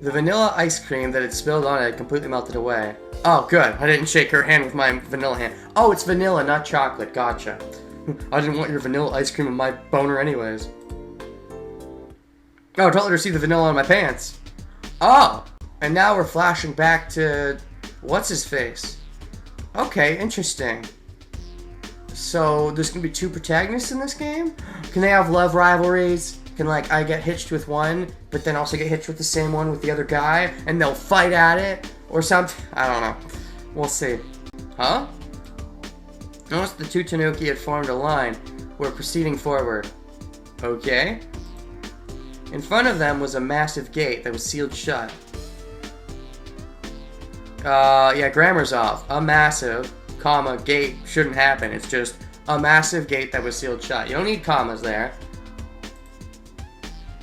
The vanilla ice cream that had spilled on it had completely melted away. Oh, good. I didn't shake her hand with my vanilla hand. Oh, it's vanilla, not chocolate. Gotcha. I didn't want your vanilla ice cream in my boner anyways. Oh, don't let her see the vanilla on my pants. Oh, and now we're flashing back to... what's-his-face? Okay, interesting. So, there's gonna be two protagonists in this game? Can they have love rivalries? Can, like, I get hitched with one, but then also get hitched with the same one with the other guy, and they'll fight at it? Or something? I don't know. We'll see. Huh? Notice the two Tanuki had formed a line. Were proceeding forward. Okay. In front of them was a massive gate that was sealed shut. Yeah, grammar's off. A massive, comma, gate shouldn't happen. It's just a massive gate that was sealed shut. You don't need commas there.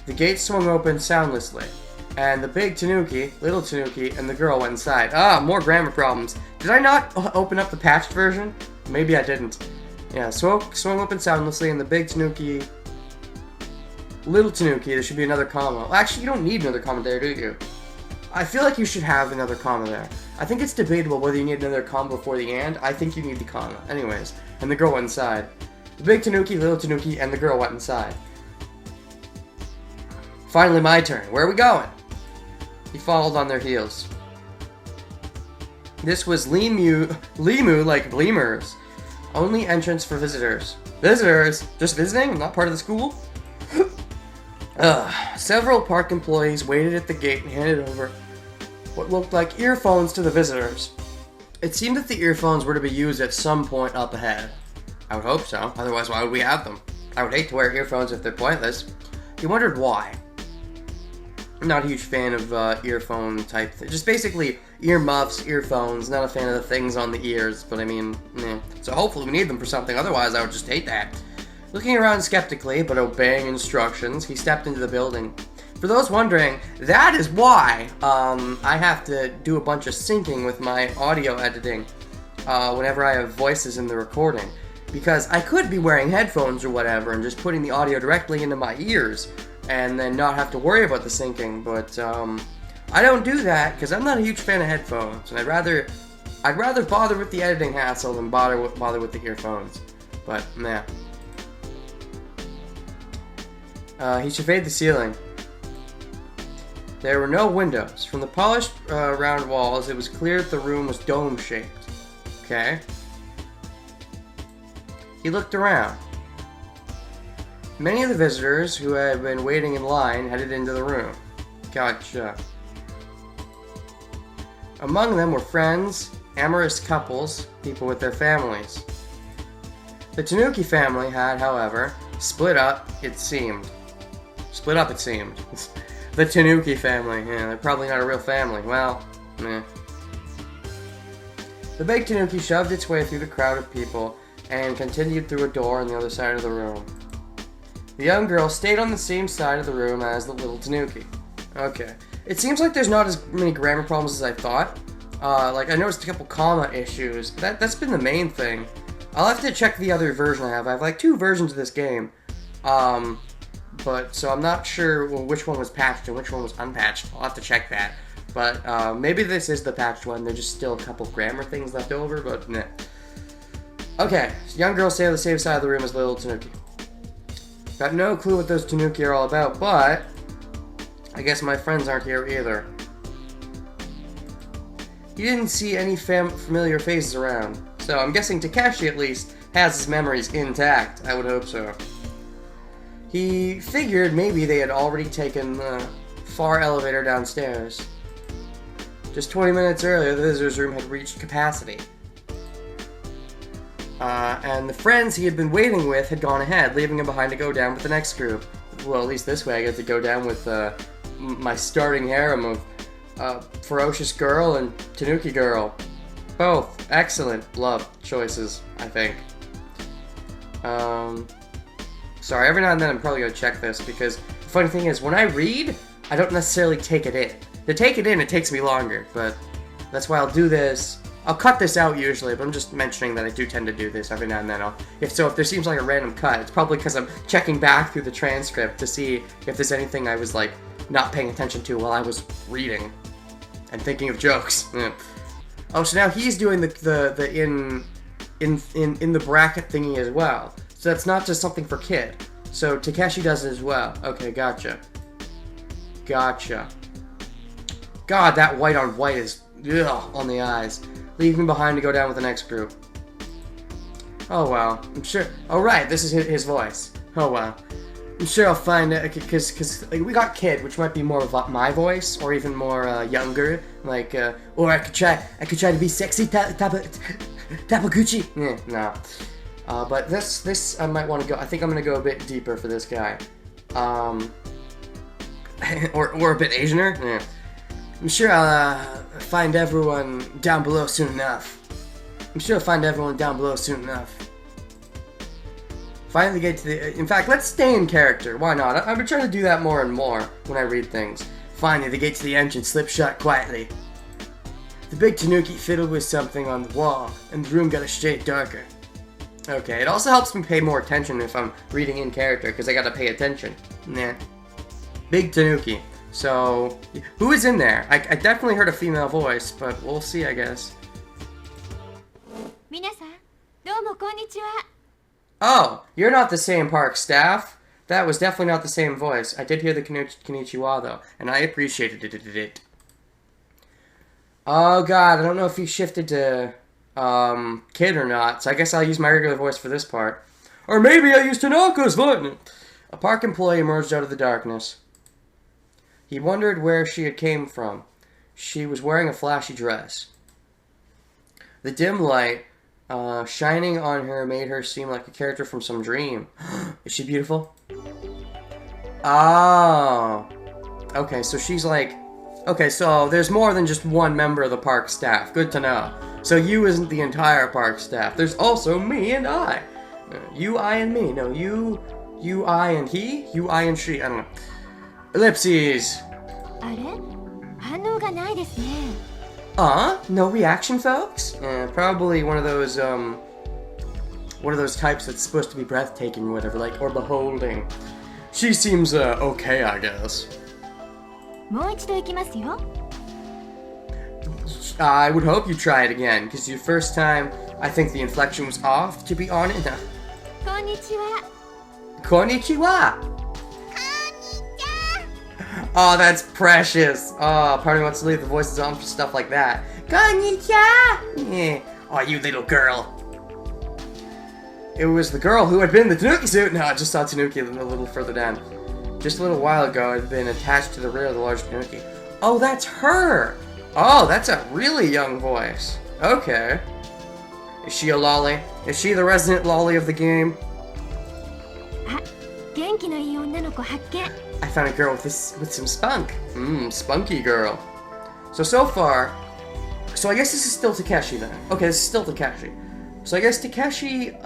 The gate swung open soundlessly, and the big Tanuki, little Tanuki, and the girl went inside. Ah, more grammar problems. Did I not open up the patched version? Maybe I didn't. Yeah, swung open soundlessly, and the big Tanuki, little Tanuki, there should be another comma. Well, actually, you don't need another comma there, do you? I feel like you should have another comma there. I think it's debatable whether you need another comma before the and. I think you need the comma. Anyways, and the girl went inside. The big Tanuki, little Tanuki, and the girl went inside. Finally my turn. Where are we going? He followed on their heels. This was LeMU like Gleamers. Only entrance for visitors. Visitors? Just visiting? Not part of the school? Several park employees waited at the gate and handed over what looked like earphones to the visitors. It seemed that the earphones were to be used at some point up ahead. I would hope so, otherwise why would we have them? I would hate to wear earphones if they're pointless. He wondered why. I'm not a huge fan of earphone type just basically earmuffs, earphones, not a fan of the things on the ears, but I mean, So hopefully we need them for something, otherwise I would just hate that. Looking around skeptically, but obeying instructions, he stepped into the building. For those wondering, that is why I have to do a bunch of syncing with my audio editing whenever I have voices in the recording. Because I could be wearing headphones or whatever and just putting the audio directly into my ears and then not have to worry about the syncing, but I don't do that because I'm not a huge fan of headphones, and I'd rather bother with the editing hassle than bother with the earphones. But nah. He surveyed the ceiling. There were no windows. From the polished round walls, it was clear that the room was dome-shaped. Okay. He looked around. Many of the visitors who had been waiting in line headed into the room. Gotcha. Among them were friends, amorous couples, people with their families. The Tanuki family had, however, split up, it seemed. The Tanuki family, yeah, they're probably not a real family. Well, meh. The big Tanuki shoved its way through the crowd of people and continued through a door on the other side of the room. The young girl stayed on the same side of the room as the little Tanuki. Okay. It seems like there's not as many grammar problems as I thought. Like, I noticed a couple comma issues. That's been the main thing. I'll have to check the other version I have. I have, like, 2 versions of this game. But, so I'm not sure which one was patched and which one was unpatched. I'll have to check that. But, maybe this is the patched one. There's just still a couple grammar things left over, but nah. Okay, so young girl stayed on the same side of the room as little Tanuki. Got no clue what those Tanuki are all about, but I guess my friends aren't here either. He didn't see any familiar faces around, so I'm guessing Takeshi at least has his memories intact. I would hope so. He figured maybe they had already taken the far elevator downstairs. Just 20 minutes earlier, the visitor's room had reached capacity. And the friends he had been waiting with had gone ahead, leaving him behind to go down with the next group. Well, at least this way I get to go down with my starting harem of Ferocious Girl and Tanuki Girl. Both excellent love choices, I think. Sorry, every now and then I'm probably going to check this, because the funny thing is, when I read, I don't necessarily take it in. To take it in, it takes me longer, but that's why I'll do this. I'll cut this out usually, but I'm just mentioning that I do tend to do this every now and then. If there seems like a random cut, it's probably because I'm checking back through the transcript to see if there's anything I was like not paying attention to while I was reading and thinking of jokes. Yeah. Oh, so now he's doing the in the bracket thingy as well. So that's not just something for Kid. So Takeshi does it as well. Okay, gotcha. Gotcha. God, that white on white is on the eyes. Leave me behind to go down with the next group. Oh well, I'm sure. Oh right, this is his voice. Oh well, I'm sure I'll find it because like, we got Kid, which might be more of my voice or even more younger. Like, or I could try to be sexy Tapaguchi. Yeah, no. But this I might want to go. I think I'm gonna go a bit deeper for this guy. Or a bit Asianer. Yeah. I'm sure I'll find everyone down below soon enough. Finally get to the... In fact, let's stay in character. Why not? I've been trying to do that more and more when I read things. Finally, the gate to the entrance slipped shut quietly. The big tanuki fiddled with something on the wall, and the room got a shade darker. Okay, it also helps me pay more attention if I'm reading in character, because I gotta pay attention. Nah. Big tanuki. So, who is in there? I definitely heard a female voice, but we'll see, I guess. Oh, you're not the same park staff. That was definitely not the same voice. I did hear the konnichiwa, though, and I appreciated it. Oh god, I don't know if he shifted to Kid or not, so I guess I'll use my regular voice for this part. Or maybe I'll use Tanaka's voice. A park employee emerged out of the darkness. He wondered where she had came from. She was wearing a flashy dress. The dim light shining on her made her seem like a character from some dream. Is she beautiful? Oh. Okay, so she's like... Okay, so there's more than just one member of the park staff. Good to know. So you isn't the entire park staff. There's also me and I. You, I, and me. No, you, I, and he. You, I, and she. I don't know. Ellipses. No reaction, folks? Probably one of those types that's supposed to be breathtaking or whatever, like, or beholding. She seems, okay, I guess. I would hope you try it again, because your first time, I think the inflection was off, to be honest. Konnichiwa. Konnichiwa! Oh, that's precious. Oh, part of me wants to leave the voices on for stuff like that. Konnichiwa! Yeah. Oh, you little girl. It was the girl who had been in the Tanuki suit. No, I just saw Tanuki a little further down. Just a little while ago, it had been attached to the rear of the large Tanuki. Oh, that's her! Oh, that's a really young voice. Okay. Is she a lolly? Is she the resident lolly of the game? I found a girl with some spunk. Spunky girl. So far... So I guess this is still Takeshi then. Okay, this is still Takeshi. So I guess Takeshi,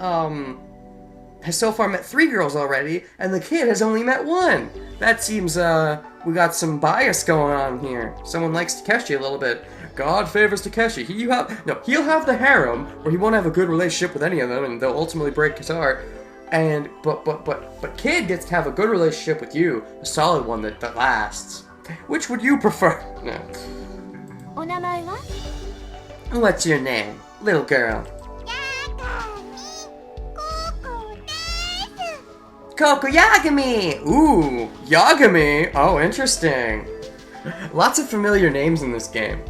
has so far met 3 girls already, and the Kid has only met 1. That seems, we got some bias going on here. Someone likes Takeshi a little bit. God favors Takeshi. He'll have the harem, where he won't have a good relationship with any of them, and they'll ultimately break his heart. And, but Kid gets to have a good relationship with you, a solid one that lasts. Which would you prefer? No. What's your name, little girl? Koko Yagami! Ooh, Yagami! Oh, interesting. Lots of familiar names in this game.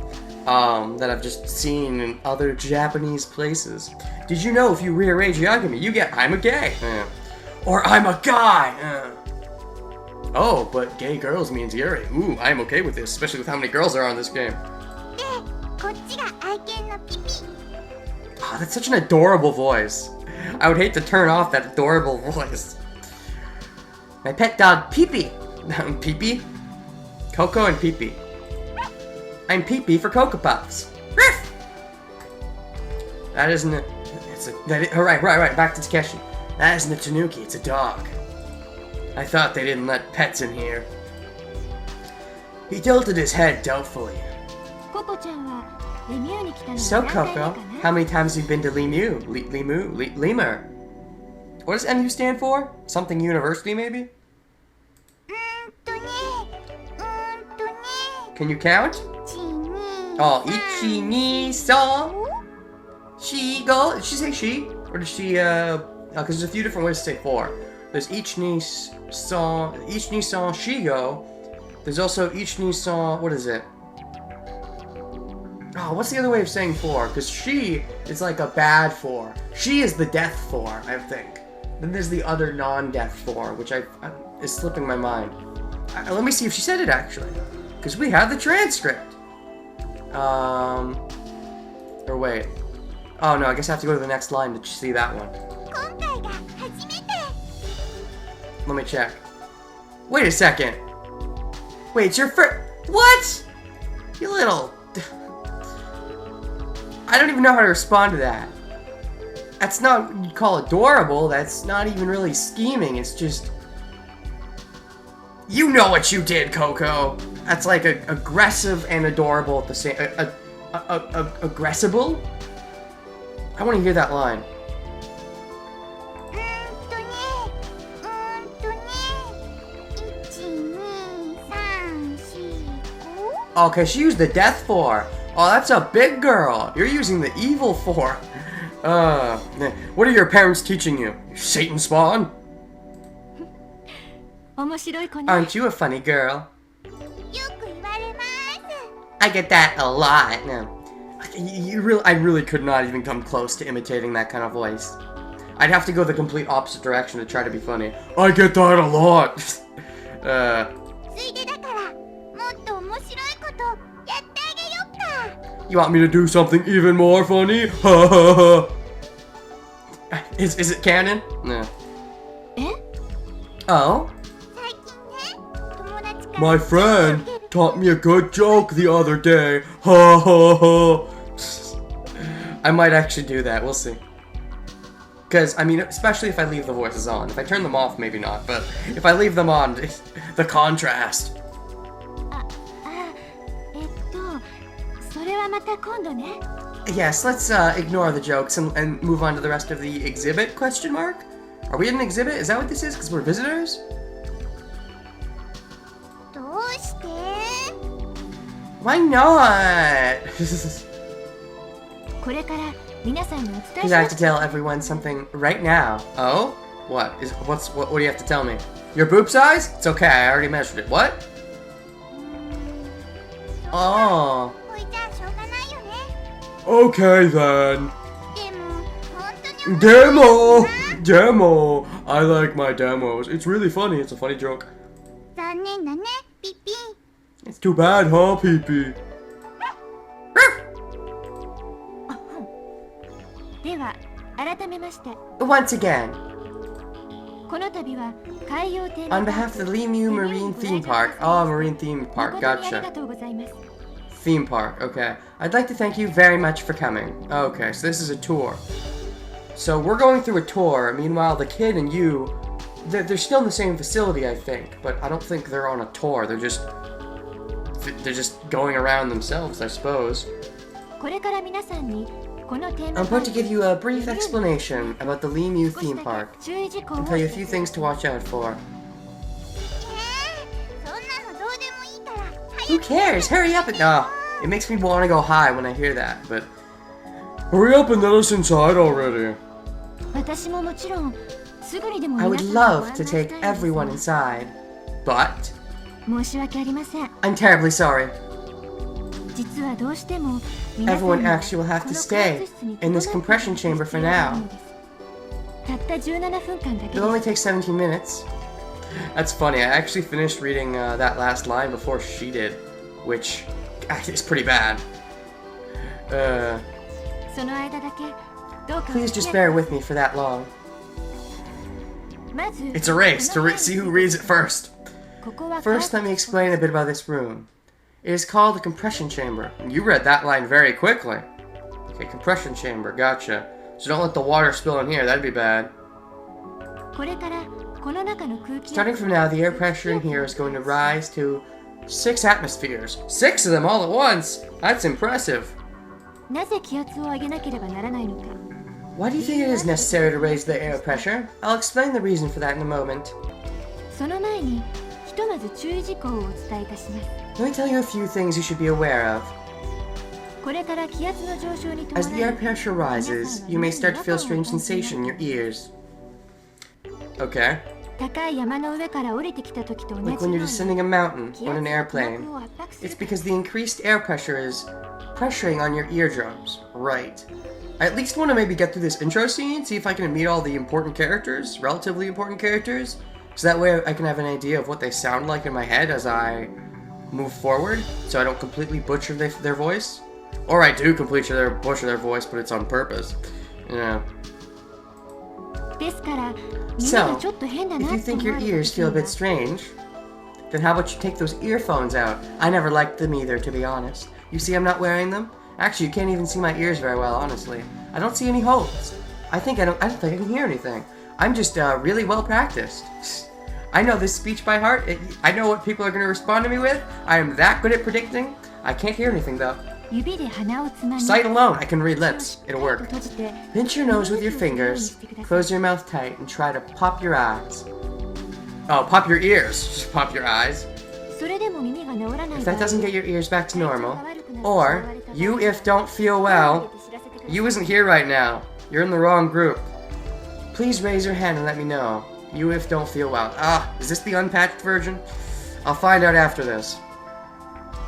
That I've just seen in other Japanese places. Did you know if you rearrange Yagami, you get I'm a gay? Or I'm a guy! Oh, but gay girls means Yuri. Ooh, I'm okay with this, especially with how many girls there are in this game. Oh, that's such an adorable voice. I would hate to turn off that adorable voice. My pet dog, Pee-Pee. Pee-Pee? Coco and Pee-Pee. I'm Pee-Pee for Cocoa Puffs. Riff! That isn't a... Right, back to Takeshi. That isn't a Tanuki, it's a dog. I thought they didn't let pets in here. He tilted his head doubtfully. So, Coco, how many times have you been to LeMU? Lemur. What does MU stand for? Something university, maybe? Can you count? Oh, ichi, ni, so. She go. Did she say she? Or did she, because there's a few different ways to say 4. There's ich, ni, so, she go. There's also ich, ni, so, what is it? Oh, what's the other way of saying 4? Because she is like a bad 4. She is the death 4, I think. Then there's the other non-death 4, which is slipping my mind. Let me see if she said it, actually. Because we have the transcript. Or wait. Oh, no, I guess I have to go to the next line to see that one. Let me check. Wait a second. Wait, it's your first... What? You little... I don't even know how to respond to that. That's not what you'd call adorable. That's not even really scheming. It's just... You know what you did, Coco. That's like aggressive and adorable at the same... aggressible? I want to hear that line. Okay, she used the death 4. Oh, that's a big girl. You're using the evil 4. What are your parents teaching you? Satan spawn? Aren't you a funny girl? I get that a lot. No. I really could not even come close to imitating that kind of voice. I'd have to go the complete opposite direction to try to be funny. I get that a lot. You want me to do something even more funny? Is it canon? No. Oh? My friend taught me a good joke the other day. Ha ha ha. I might actually do that. We'll see. Because, I mean, especially if I leave the voices on. If I turn them off, maybe not. But if I leave them on, the contrast. Yes, let's ignore the jokes and move on to the rest of the exhibit, question mark? Are we in an exhibit? Is that what this is? Because we're visitors? Why not? Because I have to tell everyone something right now. Oh? What do you have to tell me? Your boob size? It's okay, I already measured it. What? Oh. Okay then. Demo! Demo! I like my demos. It's really funny. It's a funny joke. It's too bad, huh, Pee-Pee? Once again, on behalf of the LeMU Marine Theme Park. Oh, Marine Theme Park, gotcha. Theme park, okay. I'd like to thank you very much for coming. Okay, so this is a tour. So we're going through a tour. Meanwhile, the kid and you, they're still in the same facility, I think. But I don't think they're on a tour. They're just going around themselves, I suppose. I'm going to give you a brief explanation about the LeMU theme park and tell you a few things to watch out for. Who cares? Hurry up and... Oh, it makes me want to go high when I hear that, but... Hurry up and let us inside already. I would love to take everyone inside, but... I'm terribly sorry. Everyone actually will have to stay in this compression chamber for now. It'll only take 17 minutes. That's funny, I actually finished reading that last line before she did, which is pretty bad. Please just bear with me for that long. It's a race to see who reads it first. First, let me explain a bit about this room. It is called the compression chamber. You read that line very quickly. Okay, compression chamber, gotcha. So don't let the water spill in here, that'd be bad. Starting from now, the air pressure in here is going to rise to 6 atmospheres. 6 of them all at once! That's impressive. Why do you think it is necessary to raise the air pressure? I'll explain the reason for that in a moment. Let me tell you a few things you should be aware of. As the air pressure rises, you may start to feel a strange sensation in your ears. Okay. Like when you're descending a mountain on an airplane. It's because the increased air pressure is pressuring on your eardrums. Right. I at least want to maybe get through this intro scene, see if I can meet all the important characters, relatively important characters, so that way I can have an idea of what they sound like in my head as I move forward, so I don't completely butcher their voice. Or I do completely butcher their voice, but it's on purpose. Yeah. So, if you think your ears feel a bit strange, then how about you take those earphones out? I never liked them either, to be honest. You see I'm not wearing them? Actually, you can't even see my ears very well, honestly. I don't see any holes. I don't think I can hear anything. I'm just really well practiced. I know this speech by heart. I know what people are going to respond to me with. I am that good at predicting. I can't hear anything though. Sight alone, I can read lips. It'll work. Pinch your nose with your fingers, close your mouth tight, and try to pop your eyes. Oh, pop your ears. Just pop your eyes. If that doesn't get your ears back to normal, or you if don't feel well, you isn't here right now. You're in the wrong group. Please raise your hand and let me know. You if don't feel well. Is this the unpatched version? I'll find out after this.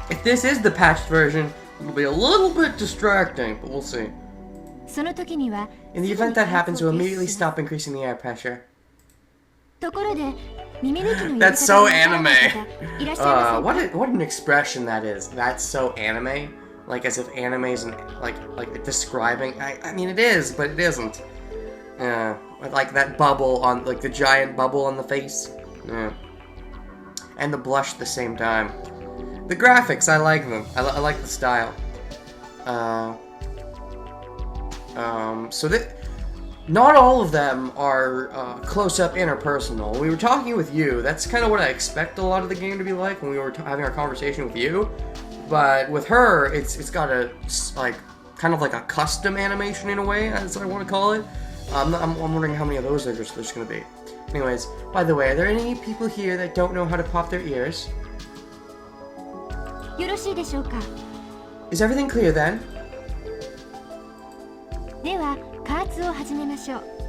If this is the patched version, it'll be a little bit distracting, but we'll see. In the event that happens, we'll immediately stop increasing the air pressure. That's so anime. What an expression that is. That's so anime. Like as if anime isn't like describing. I mean it is, but it isn't. Like that bubble on like the giant bubble on the face. And the blush at the same time. The graphics, I like them. I like the style. So that not all of them are close-up interpersonal. We were talking with you. That's kind of what I expect a lot of the game to be like when we were having our conversation with you. But with her, it's got a kind of like a custom animation in a way, as I want to call it. I'm wondering how many of those there's going to be. Anyways, by the way, are there any people here that don't know how to pop their ears? Is everything clear then?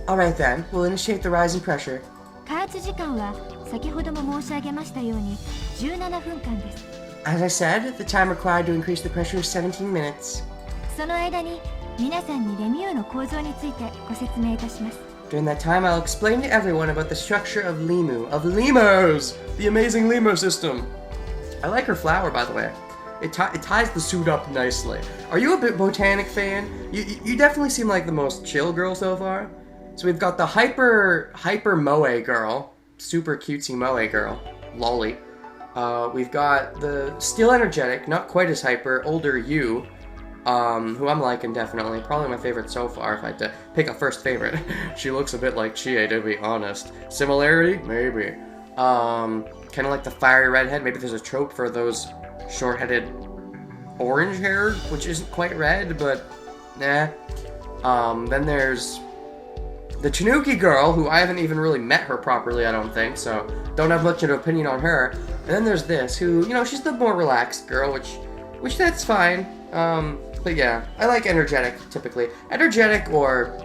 Alright then, we'll initiate the rise in pressure. As I said, the time required to increase the pressure is 17 minutes. During that time, I'll explain to everyone about the structure of LeMU, of LeMUs! The amazing LeMU system! I like her flower, by the way. It ties the suit up nicely. Are you a botanic fan? You definitely seem like the most chill girl so far. So we've got the hyper moe girl, super cutesy moe girl, lolly. We've got the still energetic, not quite as hyper, older you, who I'm liking definitely. Probably my favorite so far if I had to pick a first favorite. She looks a bit like Chie, to be honest. Similarity? Maybe. Kind of like the fiery redhead. Maybe there's a trope for those short-headed orange hair, which isn't quite red, but nah. Then there's the Tanuki girl, who I haven't even really met her properly, I don't think, so don't have much of an opinion on her. And then there's this, who, you know, she's the more relaxed girl, which that's fine. But yeah, I like energetic, typically. Energetic or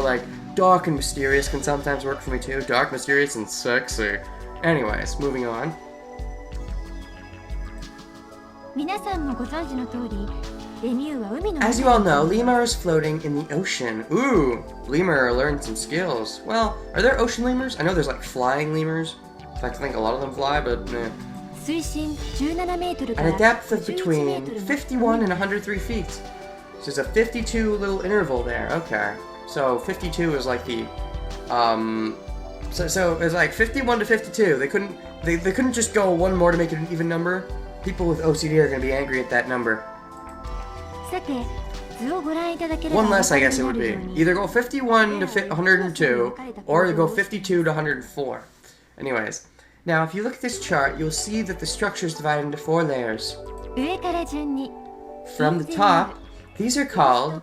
like dark and mysterious can sometimes work for me too. Dark, mysterious, and sexy. Anyways, moving on. As you all know, lemur is floating in the ocean. Ooh, lemur learned some skills. Well, are there ocean lemurs? I know there's like flying lemurs. In fact, I think a lot of them fly, but meh. At a depth of between 51 and 103 feet. So there's a 52 little interval there. Okay. So 52 is like the so it's like 51 to 52. They couldn't just go one more to make it an even number. People with OCD are going to be angry at that number. One less, I guess it would be. Either go 51 to 102, or go 52 to 104. Anyways, now if you look at this chart, you'll see that the structure is divided into 4 layers. From the top, these are called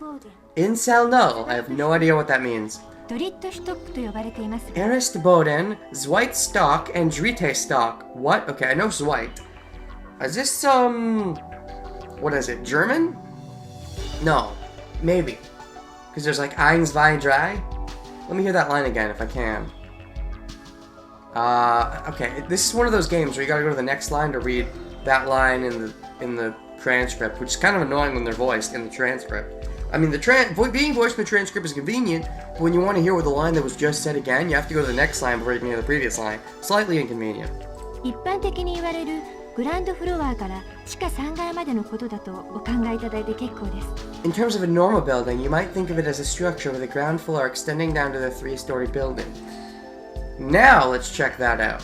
incel null. I have no idea what that means. ドリットシュトックと呼ばれていますが Erstboden, Zweitstock, and Drittstock. What? Okay, I know Zweit. Is this, what is it, German? No. Maybe. Because there's like ein, zwei, drei. Let me hear that line again if I can. Okay, this is one of those games where you gotta go to the next line to read that line in the transcript, which is kind of annoying when they're voiced in the transcript. I mean, being voiced in the transcript is convenient, but when you want to hear what the line that was just said again, you have to go to the next line before you can hear the previous line. Slightly inconvenient. 一般的に言われるグランドフロアから地下3階までのことだとお考えいただいて結構です。In terms of a normal building, you might think of it as a structure with a ground floor extending down to the 3-story building. Now let's check that out.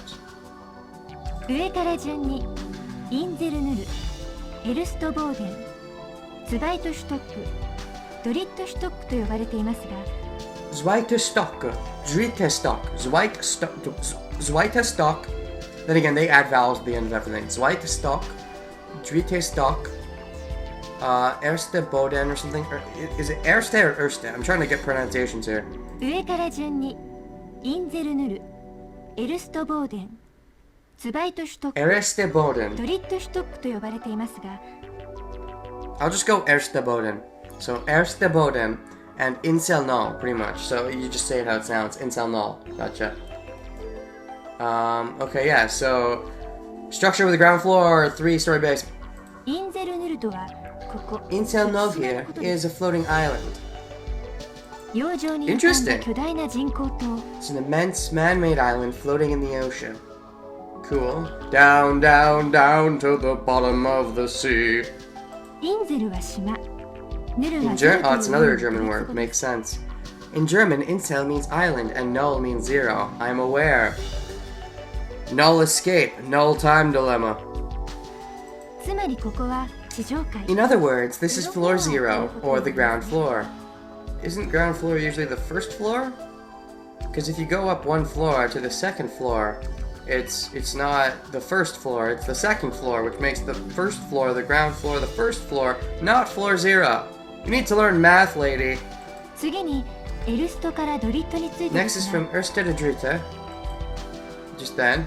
上から順にインゼルヌル、エルストボーデン、ツバイトシュトック、ドリットシュトックと呼ばれていますが Zweitstock, Drittstock, Zweitstock. Then again, they add vowels at the end of everything. Zweitstock, Drittstock, Erste Boden or something. Or, is it Erste or Erste? I'm trying to get pronunciations here. 上から順にインゼルヌル、エルストボーデン、ツバイトシュトック、 Erste Boden. ドリットシュトックと呼ばれていますが I'll just go Erste Boden. So Erste Boden and Incel Null, pretty much. So you just say it how it sounds. Incel Null. Gotcha. Okay, yeah, so structure with a ground floor, 3-story base. インゼルヌルとはここ Incel Null here is a floating island. 洋上に浮かんだ Interesting. 巨大な人工島 It's an immense man-made island floating in the ocean. Cool. Down, down, down to the bottom of the sea. インゼルは島ヌル In は oh, it's another German word. Makes sense. In German, incel means island and null means zero. I'm aware. Null escape, null time dilemma. つまりここは地上階 In other words, this is floor 0 or the ground floor. Isn't ground floor usually the first floor? Because if you go up one floor to the second floor, it's not the first floor, it's the second floor, which makes the first floor, the ground floor, the first floor, not floor 0. You need to learn math, lady. 次にエルストからドリットについて Next is from Erste to Dritte. Just then.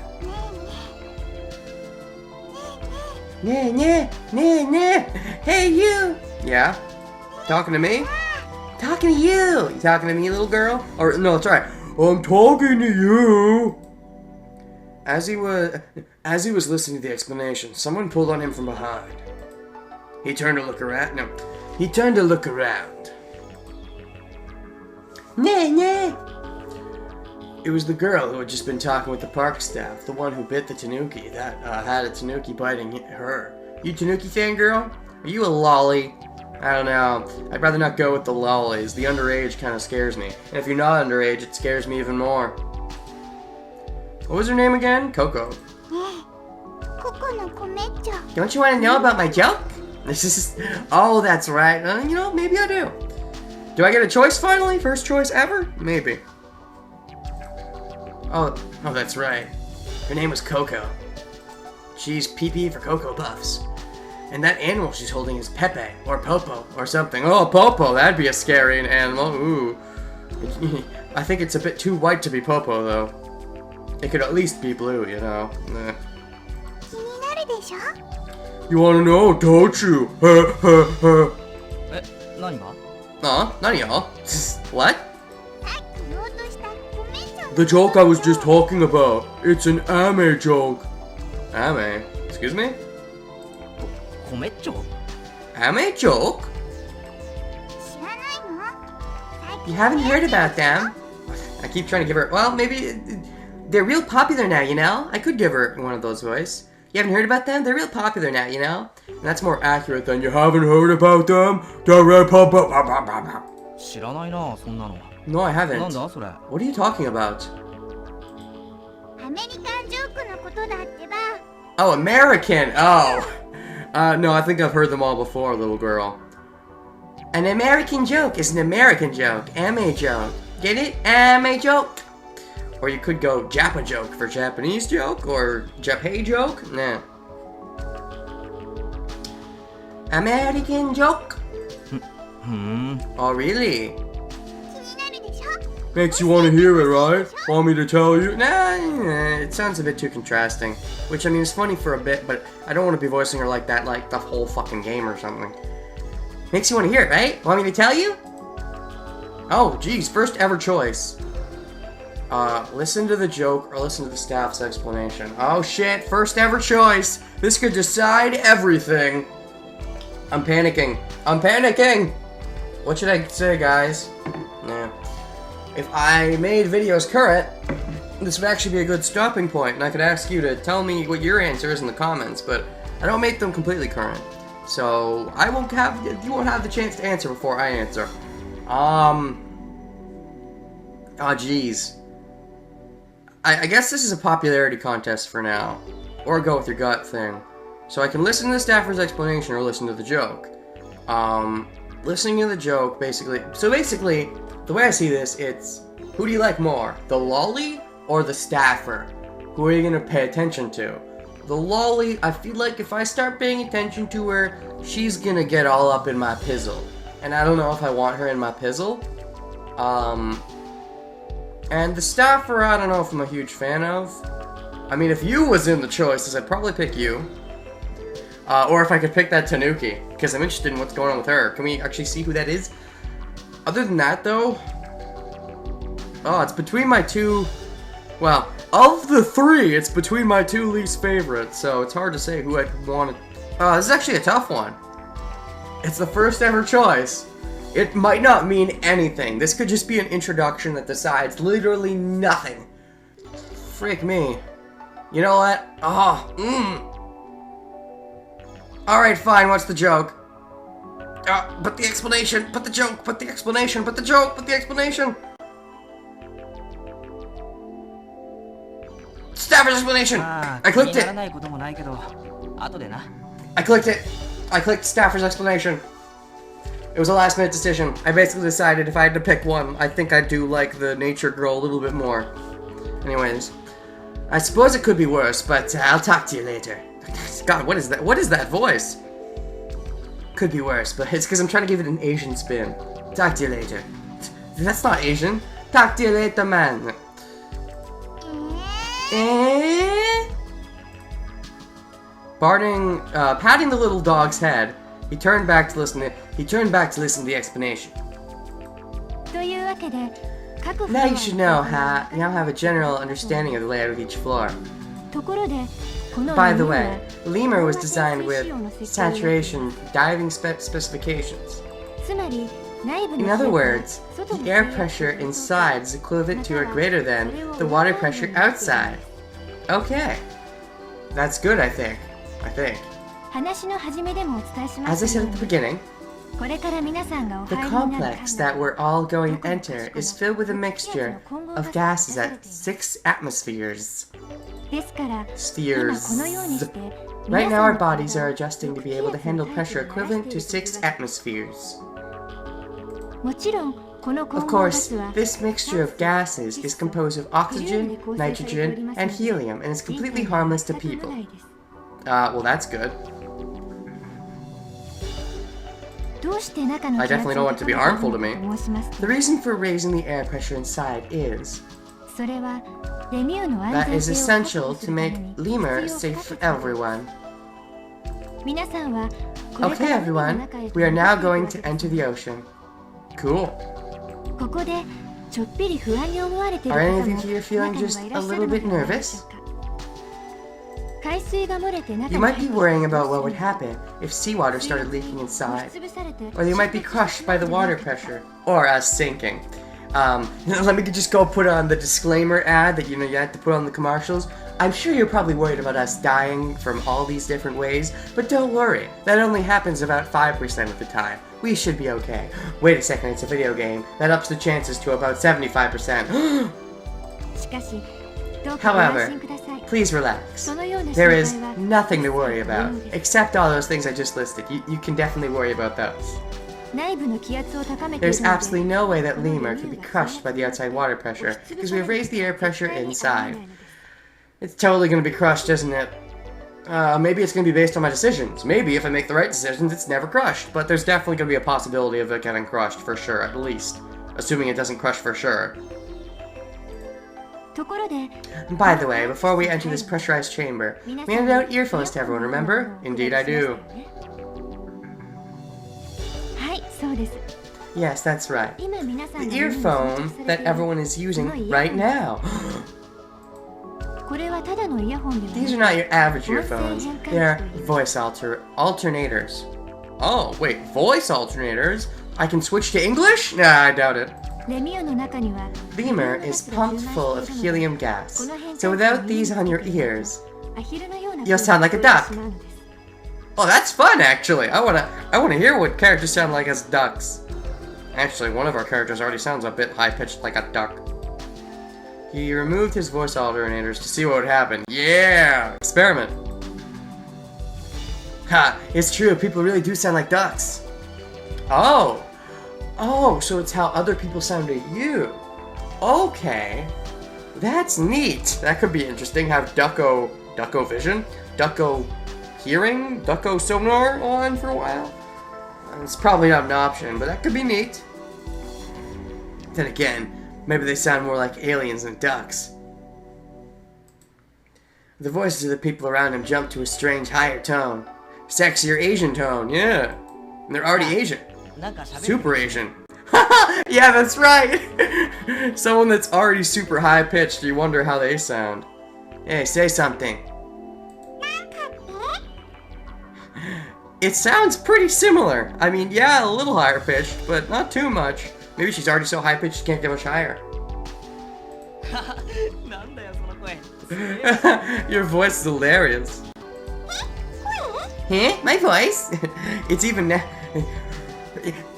Nee, nee, nee, nee. Hey, you. Yeah? Talking to me? Talking to you. You talking to me, little girl? Or, no, it's alright. I'm talking to you. As he was listening to the explanation, someone pulled on him from behind. He turned to look around. No, he turned to look around. Nah, nah. It was the girl who had just been talking with the park staff, the one who bit the tanuki, that had a tanuki biting her. You tanuki fan, girl? Are you a lolly? I don't know. I'd rather not go with the lollies. The underage kind of scares me. And if you're not underage, it scares me even more. What was her name again? Coco. Don't you want to know about my joke? This is... Oh, that's right. You know, maybe I do. Do I get a choice finally? First choice ever? Maybe. Oh, that's right. Her name was Coco. She's PP for Cocoa Puffs. And that animal she's holding is Pepe, or Popo, or something. Oh, Popo, that'd be a scary animal. Ooh. I think it's a bit too white to be Popo, though. It could at least be blue, you know. You wanna know, don't you? Nani y'all? What? The joke I was just talking about. It's an anime joke. Anime? Excuse me? Anime joke? You haven't heard about them? I keep trying to give her... Well, maybe... They're real popular now, you know? I could give her one of those voice. You haven't heard about them? They're real popular now, you know? And that's more accurate than you haven't heard about them? They're real popular. No, I haven't. What are you talking about? Oh, American! Oh! No, I think I've heard them all before, little girl. An American joke is an American joke. Anime joke. Get it? Anime joke. Or you could go Japa joke for Japanese joke, or Japan joke. Nah. American joke. Oh, really? Makes you want to hear it, right? Want me to tell you? Nah, it sounds a bit too contrasting. Which, I mean, it's funny for a bit, but I don't want to be voicing her like that, like the whole fucking game or something. Makes you want to hear it, right? Want me to tell you? Oh, geez, first ever choice. Listen to the joke or listen to the staff's explanation. Oh shit, first ever choice. This could decide everything. I'm panicking. I'm panicking! What should I say, guys? Nah. If I made videos current, this would actually be a good stopping point, and I could ask you to tell me what your answer is in the comments, but I don't make them completely current. So, you won't have the chance to answer before I answer. Oh geez. I guess this is a popularity contest for now. Or go with your gut thing. So I can listen to the staffer's explanation or listen to the joke. Listening to the joke, basically... So basically, the way I see this, it's... Who do you like more? The lolly or the staffer? Who are you gonna pay attention to? The lolly, I feel like if I start paying attention to her, she's gonna get all up in my pizzle. And I don't know if I want her in my pizzle. And the staffer, I don't know if I'm a huge fan of. I mean, if you was in the choices, I'd probably pick you. Or if I could pick that Tanuki, because I'm interested in what's going on with her. Can we actually see who that is? Other than that, though... Oh, it's between my two... Well, of the three, it's between my two least favorites, so it's hard to say who I'd want to... this is actually a tough one. It's the first ever choice. It might not mean anything. This could just be an introduction that decides literally nothing. Freak me. You know what? Alright, fine, what's the joke? But the explanation, but the joke, but the explanation, but the joke, but the explanation! Staffer's explanation! I clicked it! I clicked it! I clicked Staffer's explanation. It was a last minute decision. I basically decided if I had to pick one, I think I'd do like the nature girl a little bit more. Anyways, I suppose it could be worse, but I'll talk to you later. God, what is that? What is that voice? Could be worse, but it's because I'm trying to give it an Asian spin. Talk to you later. That's not Asian. Talk to you later, man. Patting the little dog's head, he turned back to listen to the explanation. Now you should now have a general understanding of the layout of each floor. By the way, LeMU was designed with saturation diving specifications. In other words, the air pressure inside is equivalent to or greater than the water pressure outside. Okay. That's good, I think. As I said at the beginning, the complex that we're all going to enter is filled with a mixture of gases at 6 atmospheres. Right now our bodies are adjusting to be able to handle pressure equivalent to 6 atmospheres. Of course, this mixture of gases is composed of oxygen, nitrogen, and helium, and is completely harmless to people. Well, that's good. I definitely don't want it to be harmful to me. The reason for raising the air pressure inside is that is essential to make LeMU safe for everyone. Okay, everyone, we are now going to enter the ocean. Cool. Are any of you here feeling just a little bit nervous? You might be worrying about what would happen if seawater started leaking inside, or you might be crushed by the water pressure, or us sinking. Let me just go put on the disclaimer ad that you have to put on the commercials. I'm sure you're probably worried about us dying from all these different ways, but don't worry, that only happens about 5% of the time. We should be okay. Wait a second, it's a video game. That ups the chances to about 75%. However, please relax. There is nothing to worry about, except all those things I just listed. You can definitely worry about those. There's absolutely no way that LeMU could be crushed by the outside water pressure, because we have raised the air pressure inside. It's totally going to be crushed, isn't it? Maybe it's going to be based on my decisions. Maybe if I make the right decisions, it's never crushed. But there's definitely going to be a possibility of it getting crushed for sure, at least. Assuming it doesn't crush for sure. ところで By the way, before we enter this pressurized chamber, we handed out earphones to everyone, remember? Indeed I do. はいそうです Yes, that's right. 今皆さん The が耳に装 earphone 着され that ている everyone is using right now. これはただのイヤホンでは These are ない not your average earphones. They're voice alternators. Oh, wait, voice alternators? I can switch to English? Nah, I doubt it. レミューの中には LeMU is pumped full of helium gas. So without these on your ears, アヒルのような You'll sound like a 声が duck. 聞こえてしまうのです oh, that's fun actually. I wanna hear what characters sound like as ducks. Actually, one of our characters already sounds a bit high-pitched like a duck. He removed his voice alternators to see what would happen. Yeah! Experiment. Ha! It's true, people really do sound like ducks. Oh! Oh, so it's how other people sound to you. Okay. That's neat. That could be interesting. Have Ducko vision? Ducko hearing? Ducko sonar on for a while? It's probably not an option, but that could be neat. Then again, maybe they sound more like aliens than ducks. The voices of the people around him jump to a strange higher tone. Sexier Asian tone, yeah. And they're already Asian. Super Asian. Yeah, that's right! Someone that's already super high-pitched, you wonder how they sound. Hey, say something. It sounds pretty similar. I mean, yeah, a little higher pitched, but not too much. Maybe she's already so high pitched she can't get much higher. Your voice is hilarious. Huh? My voice? It's even now.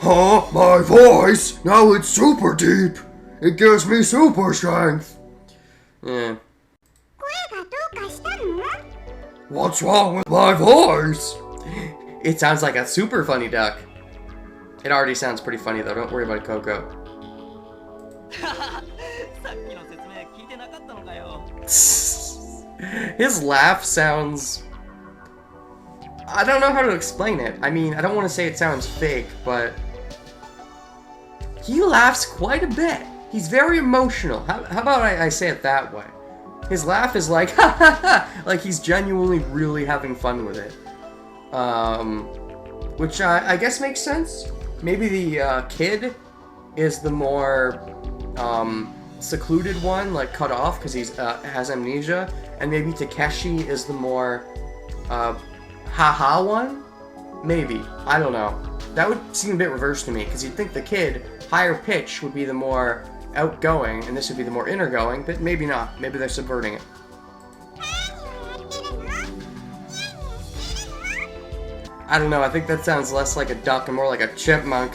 Huh? My voice? Now it's super deep. It gives me super strength. Yeah. What's wrong with my voice? It sounds like a super funny duck. It already sounds pretty funny though, don't worry about it, Coco. His laugh sounds... I don't know how to explain it. I mean, I don't want to say it sounds fake, but... He laughs quite a bit. He's very emotional. How about I say it that way? His laugh is like, ha ha ha! Like he's genuinely really having fun with it. Which I guess makes sense. Maybe the kid is the more secluded one, like cut off because he's has amnesia, and maybe Takeshi is the more haha one. Maybe, I don't know. That would seem a bit reversed to me because you'd think the kid higher pitch would be the more outgoing, and this would be the more innergoing, but maybe not. Maybe they're subverting it. I don't know, I think that sounds less like a duck and more like a chipmunk.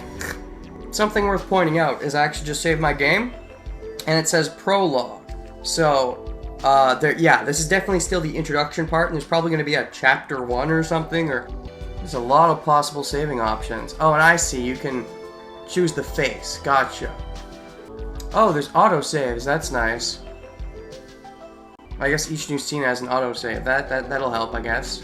Something worth pointing out is I actually just saved my game, and it says prologue. So, yeah, this is definitely still the introduction part, and there's probably going to be a chapter 1 or something, or there's a lot of possible saving options. Oh, and I see, you can choose the face. Gotcha. Oh, there's autosaves, that's nice. I guess each new scene has an autosave. That'll help, I guess.